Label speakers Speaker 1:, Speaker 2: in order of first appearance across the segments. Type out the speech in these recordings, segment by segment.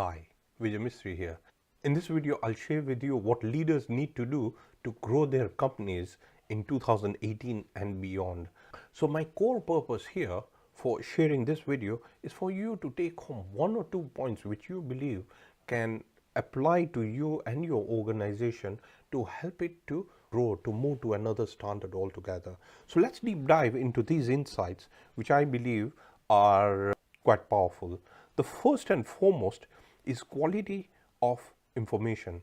Speaker 1: Hi, Vijay Mistry here. In this video, I'll share with you what leaders need to do to grow their companies in 2018 and beyond. So my core purpose here for sharing this video is for you to take home one or two points which you believe can apply to you and your organization to help it to grow, to move to another standard altogether. So let's deep dive into these insights, which I believe are quite powerful. The first and foremost is quality of information.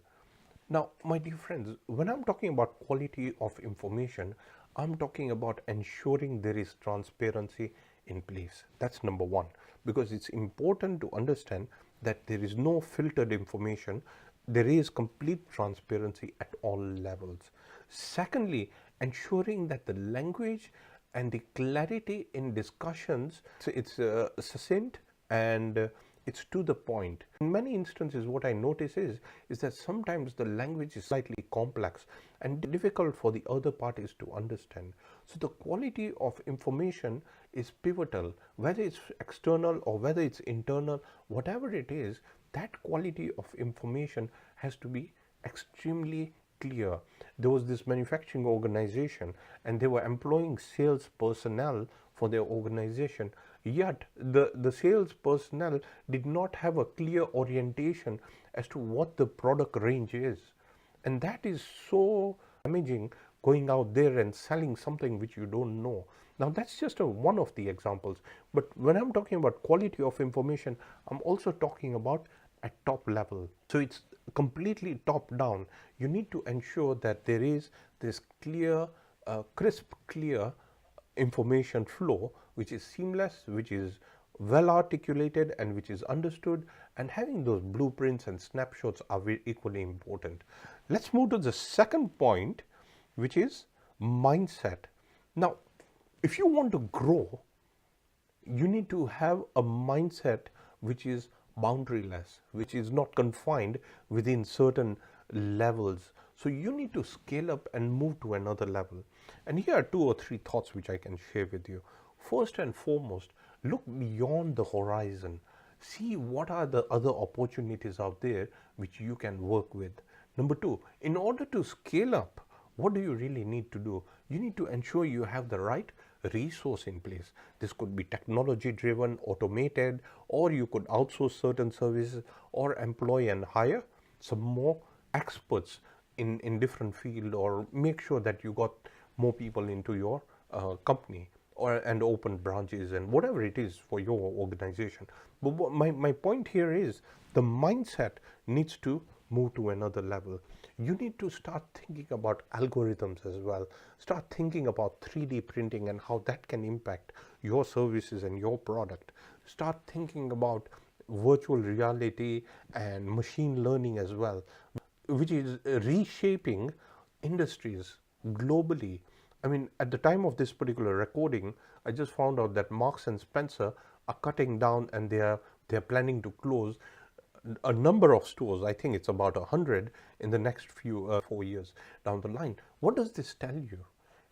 Speaker 1: Now, my dear friends, when I'm talking about quality of information, I'm talking about ensuring there is transparency in place. That's number one, because it's important to understand that there is no filtered information. There is complete transparency at all levels. Secondly, ensuring that the language and the clarity in discussions, it's succinct and it's to the point. In many instances, what I notice is that sometimes the language is slightly complex and difficult for the other parties to understand. So the quality of information is pivotal, whether it's external or whether it's internal, whatever it is, that quality of information has to be extremely clear. There was this manufacturing organization and they were employing sales personnel for their organization, yet the sales personnel did not have a clear orientation as to what the product range is. And that is so damaging, going out there and selling something which you don't know. Now that's just one of the examples, but when I'm talking about quality of information, I'm also talking about at top level. So it's completely top down. You need to ensure that there is this clear, crisp, clear information flow which is seamless, which is well articulated and which is understood, and having those blueprints and snapshots are equally important. Let's move to the second point, which is mindset. Now, if you want to grow, you need to have a mindset which is boundaryless, which is not confined within certain levels. So you need to scale up and move to another level. And here are two or three thoughts which I can share with you. First and foremost, look beyond the horizon. See what are the other opportunities out there which you can work with. Number two, in order to scale up, what do you really need to do? You need to ensure you have the right resource in place. This could be technology driven, automated, or you could outsource certain services or employ and hire some more experts in different field, or make sure that you got more people into your company and open branches and whatever it is for your organization. But my point here is the mindset needs to move to another level. You need to start thinking about algorithms as well. Start thinking about 3D printing and how that can impact your services and your product. Start thinking about virtual reality and machine learning as well, which is reshaping industries globally. I mean, at the time of this particular recording, I just found out that Marks and Spencer are cutting down and they're planning to close a number of stores. I think it's about 100 in the next few 4 years down the line. What does this tell you?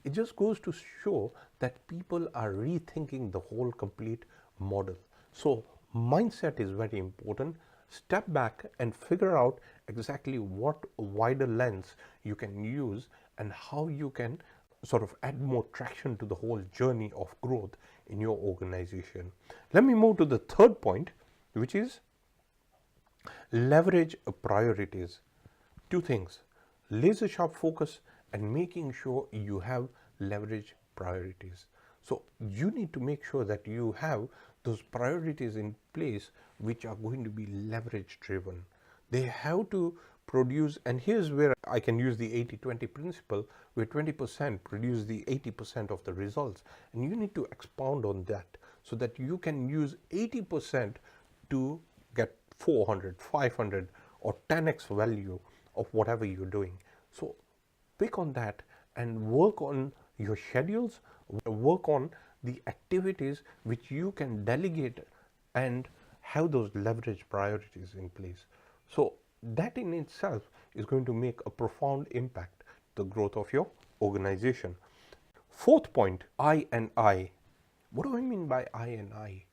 Speaker 1: It just goes to show that people are rethinking the whole complete model. So mindset is very important. Step back and figure out exactly what wider lens you can use and how you can sort of add more traction to the whole journey of growth in your organization. Let me move to the third point, which is leverage priorities. Two things: laser sharp focus and making sure you have leverage priorities. So you need to make sure that you have those priorities in place which are going to be leverage driven. They have to produce, and here's where I can use the 80-20 principle, where 20% produce the 80% of the results, and you need to expound on that so that you can use 80% to get 400, 500 or 10x value of whatever you're doing. So pick on that and work on your schedules, work on the activities which you can delegate and have those leverage priorities in place. So that in itself is going to make a profound impact the growth of your organization. Fourth point, I and I. What do I mean by I and I?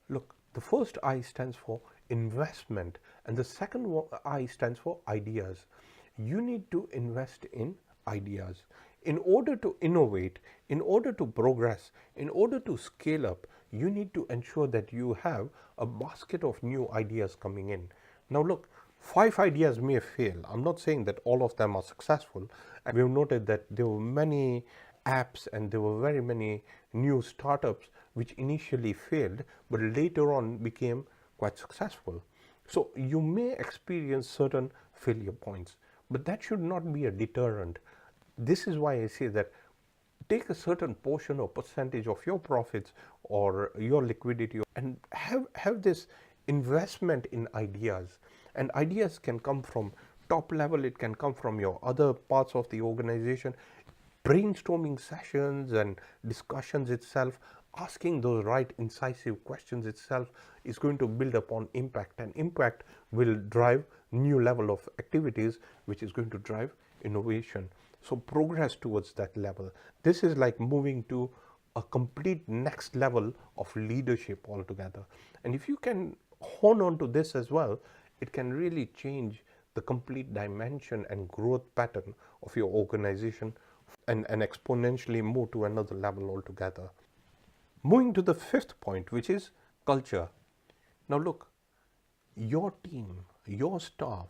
Speaker 1: Look, The first I stands for investment, and the second I stands for ideas. You need to invest in ideas. In order to innovate, in order to progress, in order to scale up, you need to ensure that you have a basket of new ideas coming in. Now, look, 5 ideas may fail. I'm not saying that all of them are successful. And we've noted that there were many apps and there were very many new startups which initially failed but later on became quite successful. So you may experience certain failure points, but that should not be a deterrent. This is why I say that take a certain portion or percentage of your profits or your liquidity and have this investment in ideas. And ideas can come from top level, it can come from your other parts of the organization. Brainstorming sessions and discussions itself, asking those right incisive questions itself is going to build upon impact, and impact will drive new level of activities which is going to drive innovation. So progress towards that level. This is like moving to a complete next level of leadership altogether. And if you can hone on to this as well, it can really change the complete dimension and growth pattern of your organization and exponentially move to another level altogether. Moving to the fifth point, which is culture. Now look, your team, your staff,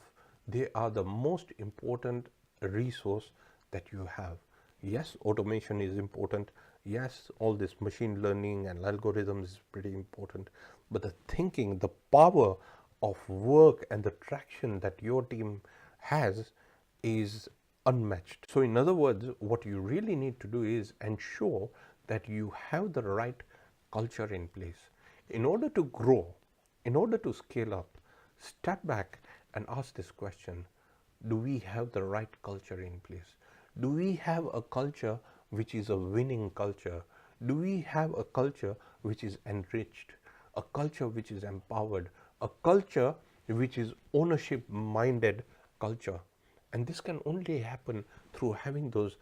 Speaker 1: they are the most important resource that you have. Yes, automation is important. Yes, all this machine learning and algorithms is pretty important. But the thinking, the power of work and the traction that your team has is unmatched. So in other words, what you really need to do is ensure that you have the right culture in place. In order to grow, in order to scale up, step back and ask this question: do we have the right culture in place? Do we have a culture which is a winning culture? Do we have a culture which is enriched, a culture which is empowered, a culture which is ownership minded culture? And this can only happen through having those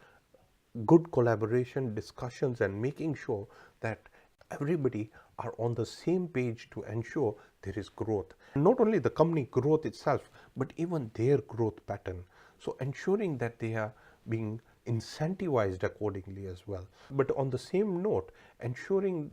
Speaker 1: good collaboration discussions and making sure that everybody are on the same page to ensure there is growth. Not only the company growth itself, but even their growth pattern. So ensuring that they are being incentivized accordingly as well. But on the same note, ensuring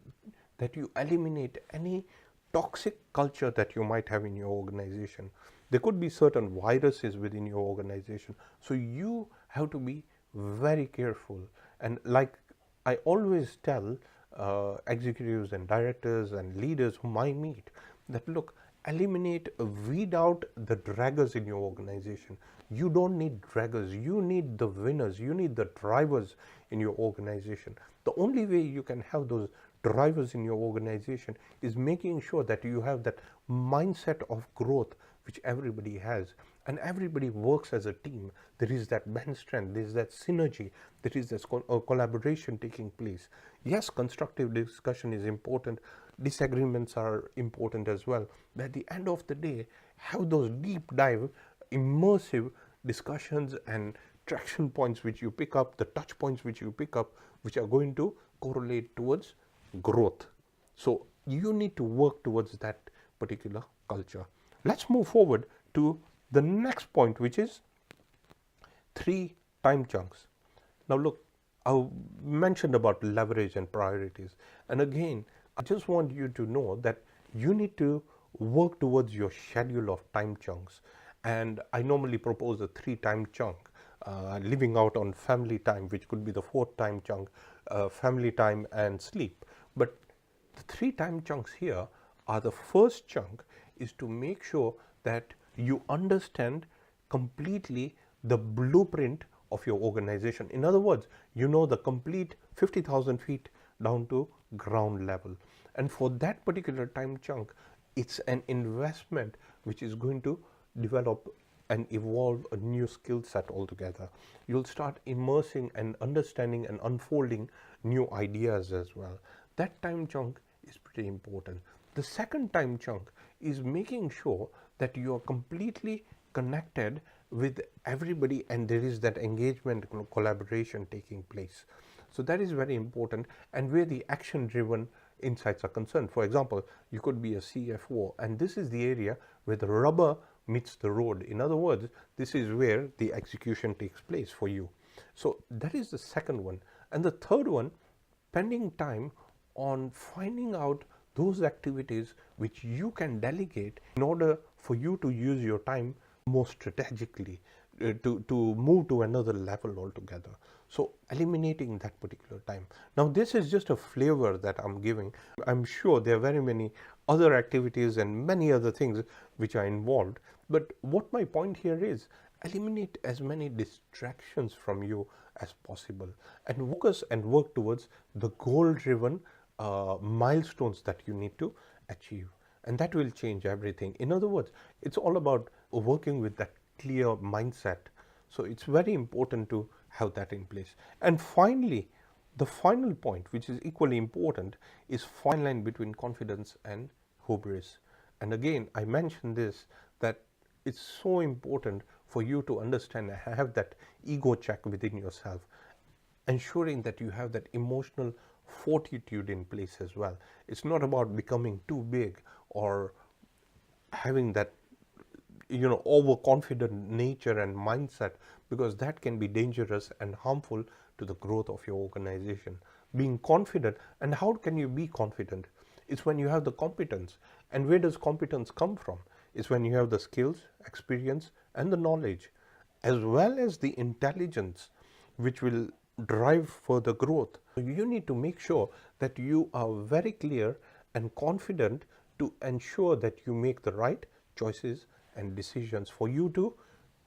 Speaker 1: that you eliminate any toxic culture that you might have in your organization. There could be certain viruses within your organization. So you have to be very careful. And like I always tell executives and directors and leaders whom I meet, that look, eliminate, weed out the draggers in your organization. You don't need draggers, you need the winners, you need the drivers in your organization. The only way you can have those drivers in your organization is making sure that you have that mindset of growth which everybody has, and everybody works as a team. There is that bench strength, there is that synergy, there is this collaboration taking place. Yes, constructive discussion is important, disagreements are important as well, but at the end of the day, have those deep dive, immersive discussions and traction points which you pick up, the touch points which you pick up, which are going to correlate towards growth. So you need to work towards that particular culture. Let's move forward to the next point, which is 3 time chunks. Now look, I mentioned about leverage and priorities, and again I just want you to know that you need to work towards your schedule of time chunks. And I normally propose a 3 time chunk, living out on family time, which could be the 4th time chunk, family time and sleep. But the 3 time chunks here are: the first chunk is to make sure that you understand completely the blueprint of your organization. In other words, you know the complete 50,000 feet down to ground level. And for that particular time chunk, it's an investment which is going to develop and evolve a new skill set altogether. You'll start immersing and understanding and unfolding new ideas as well. That time chunk is pretty important. The second time chunk is making sure that you are completely connected with everybody and there is that engagement, collaboration taking place. So that is very important, and where the action driven insights are concerned. For example, you could be a CFO, and this is the area where the rubber meets the road. In other words, this is where the execution takes place for you. So that is the second one. And the third one, spending time on finding out those activities which you can delegate in order for you to use your time more strategically, to move to another level altogether. So eliminating that particular time. Now this is just a flavor that I'm giving. I'm sure there are very many other activities and many other things which are involved, but what my point here is, eliminate as many distractions from you as possible and focus and work towards the goal driven milestones that you need to achieve, and that will change everything. In other words, it's all about working with that clear mindset. So it's very important to have that in place. And finally, the final point, which is equally important, is fine line between confidence and hubris. And again, I mentioned this, that it's so important for you to understand and have that ego check within yourself, ensuring that you have that emotional fortitude in place as well. It's not about becoming too big or having that overconfident nature and mindset, because that can be dangerous and harmful to the growth of your organization. Being confident, and how can you be confident? It's when you have the competence. And where does competence come from? It's when you have the skills, experience, and the knowledge, as well as the intelligence, which will drive further growth. So you need to make sure that you are very clear and confident to ensure that you make the right choices and decisions for you to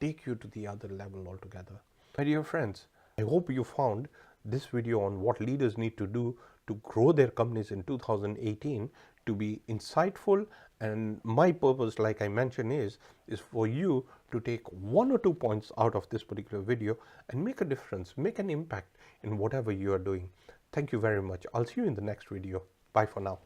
Speaker 1: take you to the other level altogether. My dear friends, I hope you found this video on what leaders need to do to grow their companies in 2018 to be insightful, and my purpose, like I mentioned, is for you to take 1 or 2 points out of this particular video and make a difference, make an impact in whatever you are doing. Thank you very much. I'll see you in the next video. Bye for now.